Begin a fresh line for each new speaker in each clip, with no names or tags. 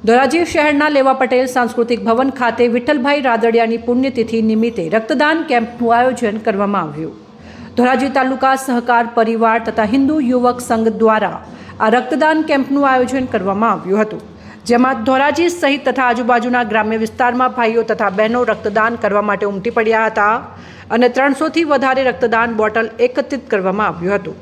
ધોરાજી શહેરના લેવા પટેલ સાંસ્કૃતિક ભવન ખાતે વિઠ્ઠલભાઈ રાદડિયાની પુણ્યતિથિ નિમિત્તે રક્તદાન કેમ્પનું આયોજન કરવામાં આવ્યું। ધોરાજી તાલુકા સહકાર પરિવાર તથા હિન્દુ યુવક સંઘ દ્વારા આ રક્તદાન કેમ્પનું આયોજન કરવામાં આવ્યું હતું, જેમાં ધોરાજી સહિત તથા આજુબાજુના ગ્રામ્ય વિસ્તારમાં ભાઈઓ તથા બહેનો રક્તદાન કરવા માટે ઉમટી પડ્યા હતા અને 300થી વધારે રક્તદાન બોટલ એકત્રિત કરવામાં આવ્યું હતું,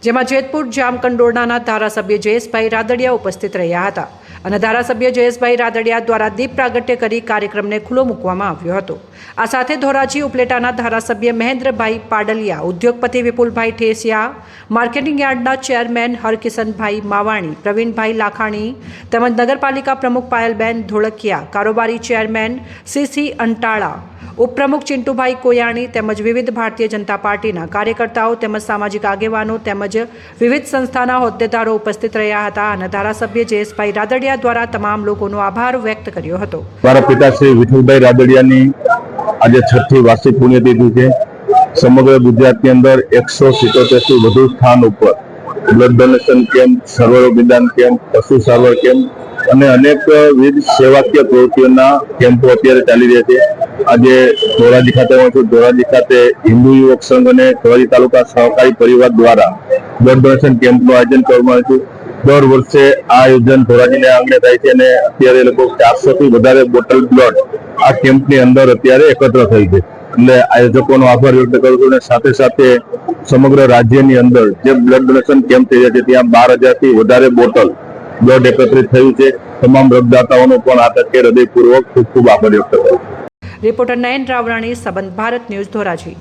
જેમાં જેતપુર જામકંડોરણાના ધારાસભ્ય જયેશભાઈ રાદડિયા ઉપસ્થિત રહ્યા હતા અને ધારાસભ્ય જયેશભાઈ રાદડિયા દ્વારા દીપ પ્રાગટ્ય કરી કાર્યક્રમને ખુલ્લો મૂકવામાં આવ્યો હતો। આ સાથે ધોરાજી ઉપલેટાના ધારાસભ્ય મહેન્દ્રભાઈ પાડલિયા, ઉદ્યોગપતિ વિપુલભાઈ ઠેસિયા, માર્કેટિંગ યાર્ડના ચેરમેન હરકિશનભાઈ માવાણી, પ્રવીણભાઈ લાખાણી તેમજ નગરપાલિકા પ્રમુખ પાયલબેન ધોળકિયા, કારોબારી ચેરમેન સીસી અંટાળા, ઉપપ્રમુખ ચિંટુભાઈ કોયાણી તેમજ વિવિધ ભારતીય જનતા પાર્ટીના કાર્યકર્તાઓ તેમજ સામાજિક આગેવાનો તેમજ વિવિધ સંસ્થાના હોદ્દેદારો ઉપસ્થિત રહ્યા હતા અને ધારાસભ્ય જયેશભાઈ રાદડિયા દ્વારા તમામ લોકોનો આભાર વ્યક્ત કર્યો હતો।
મારા પિતા શ્રી વિઠ્ઠલભાઈ રાદડિયાની આજે 6મી વાર્ષિક પુણ્યતિથિ છે। સમગ્ર ગુજરાતની અંદર 177થી વધુ સ્થાન ઉપર બ્લડ ડોનેશન કેમ્પ, સર્વરોગ નિદાન કેમ્પ, પશુ સારવાર કેમ્પ અને અનેક વિવિધ સેવાકીય પ્રવૃત્તિઓના કેમ્પો અત્યારે ચાલી રહ્યા છે। આજે ધોરાજી ખાતે હું છું। ધોરાજી ખાતે હિન્દુ યુવક સંઘ અને ધોરાજી તાલુકા સહકારી પરિવાર દ્વારા બ્લડ ડોનેશન કેમ્પનું આયોજન કરવામાં આવ્યું છે। દર વર્ષે આ આયોજન ધોરાજીને આંગણે થાય છે અને અત્યારે લગભગ 400થી વધારે બોટલ બ્લડ આ કેમ્પની અંદર અત્યારે એકત્ર થઈ છે, એટલે આયોજકોનો આભાર વ્યક્ત કરું છું। અને સાથે સાથે સમગ્ર રાજ્યની અંદર જે બ્લડ ડોનેશન કેમ્પ થઈ રહ્યા છે ત્યાં 12,000થી વધારે બોટલ બ્લડ એકત્રિત થયું છે। તમામ રક્તદાતાઓનો પણ આ તકે હૃદયપૂર્વક ખૂબ ખૂબ આભાર વ્યક્ત કરું છું।
રિપોર્ટર નયન રાવરાણી, સંબંધ ભારત ન્યૂઝ, ધોરાજી।